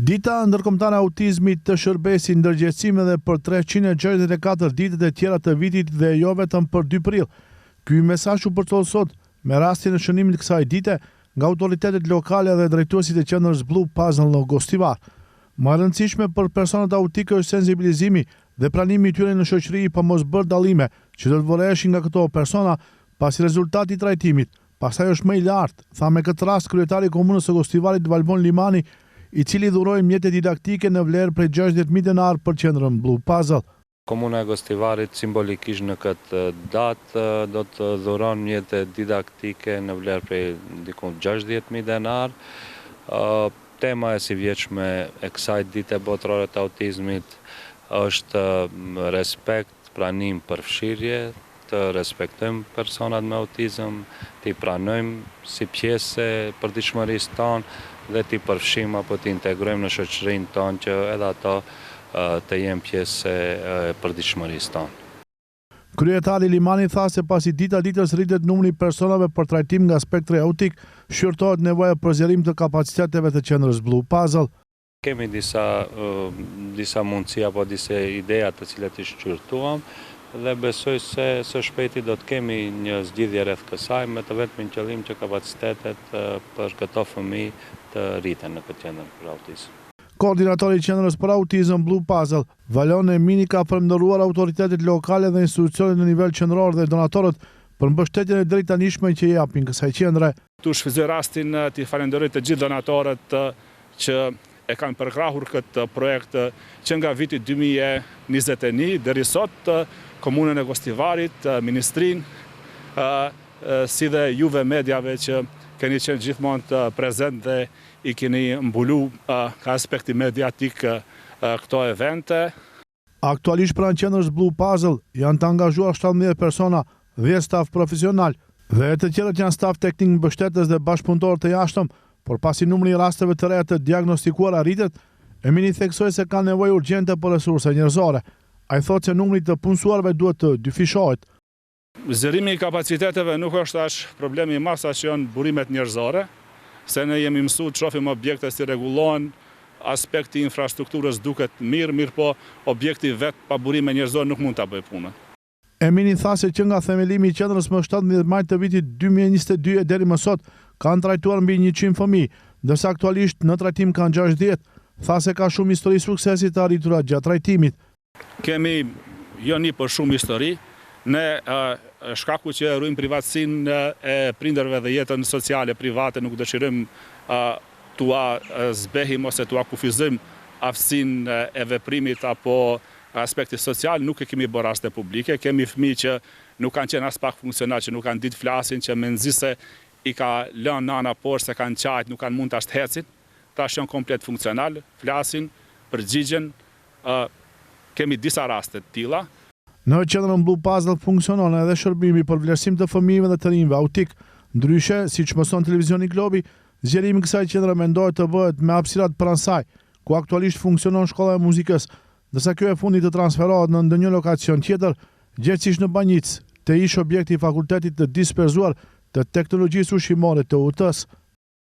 Dita ndërkombëtare e autizmit të shërbesit ndërgjegjësime dhe për 364 ditët e tjera të vitit dhe jo vetëm për 2 prill. Ky mesazh u përcjell sot me rastin e shënimit të kësaj dite nga autoritetet lokale dhe drejtuesit e qendrës Blue Puzzle në Gostivar. Më e rëndësishme për personat autikë është sensibilizimi dhe pranimi i tyre në shoqëri pa mos bërë dallime që do të vorreshin nga këto persona pasi rezultati i trajtimit pastaj është më i lartë, tha me këtë rast kryetari i komunës së Gostivarit Valbon Limani, i cili dhuroi mjete didaktike në vlerë prej 60.000 denar për qendrën Blue Puzzle. Komuna e Gostivarit simbolikisht në këtë datë do të dhuron mjete didaktike në vlerë prej diku 60.000 denar. Tema e sivjetshme e kësaj dite botërore të autizmit është respekt, pranim, përfshirje, të respektojmë personat me autizëm, t'i pranojmë si pjesë e përditshmërisë tonë dhe t'i përfshijmë apo t'i integrojmë në shoqërinë tonë që edhe ato të jenë pjesë e përditshmërisë tonë. Kryetari Limani tha se pasi dita ditës rritet numri i personave për trajtim nga spektri autik, shqyrtohet nevoja për zgjerim të kapaciteteve të qendrës Blue Puzzle. Kemi disa mundësi apo disa ideja të cilat i shqyrtuam dhe besoj se së shpejti do të kemi një zgjidhje rreth kësaj me të vetmin qëllim që kapacitetet për këto fëmijë të rriten në këtë qendër për autizëm. Koordinatori i qendrës për autizëm Blue Puzzle, Valon Emini, ka përmbëruar autoritetet lokale dhe institucionet në nivel qendror dhe donatorët për mbështetjen e drejtanishme që i japin kësaj qendre. Tu shfrytëzoj rastin të falenderoj të gjithë donatorët që e kanë përkrahur këtë projekt që nga viti 2021 deri sot, komunën e Gostivarit, ministrinë, si dhe juve mediave që keni qenë gjithmonë të prezent dhe i keni mbulu ka aspekti mediatik këto evente. Aktualisht pranë qendrës Blue Puzzle janë të angazhuar 17 persona dhe staf profesional dhe të tjerët janë staf teknik mbështetës dhe bashkëpunëtor të jashtëm, por pasi numri i rasteve të reja të diagnostikuar arritet, Emini theksoi se ka nevojë urgjente për resurse njerëzore. Ai thotë se numri të punësuarve duhet të dyfishohet. Zgjerimi i kapaciteteve nuk është as problemi i madh që janë burimet njerëzore, se ne jemi mësuar të shohim objekte si rregullohen, aspekti i infrastrukturës duket mirë, po objekti vet pa burime njerëzore nuk mund ta bëjë punën. Emini tha se që nga themelimi i qendrës më 17 maj të vitit 2022 deri më sot kanë trajtuar mbi 100 fëmijë, ndërsa aktualisht në trajtim kanë 60. Tha se ka shumë histori suksesi të arritura gjatë trajtimit. Kemi jo një për shumë histori, ne shkaku që ruajmë privatësinë e prindërve dhe jetën sociale private nuk dëshirojmë tua zbehim ose tua kufizojmë aftësinë e veprimit apo aspekti social, nuk e kemi bërë raste publike. Kemi fëmijë që nuk kanë qenë as pak funksional, që nuk kanë ditë flasin, që menzise i ka lënë nana poshtë se kanë qajt, nuk kanë mund të ashtë hecin, tash janë komplet funksional, flasin, përgjigjen, kemi disa raste të tilla. Në qendrën Blue Puzzle funksionon edhe shërbimi për vlerësim të fëmijëve dhe të rinjve autik. Ndryshe, siç mëson televizioni Globi, zgjerimi i kësaj qendre mendohet të bëhet me hapësirat pranë saj, ku aktualisht funksionon shkolla e muzikës, ndërsa kjo e fundit të transferohet në ndonjë lokacion tjetër, gjithsesi në Banjic, te ish objekti i fakultetit të disperzuar të teknologjisë ushqimore të UT-s.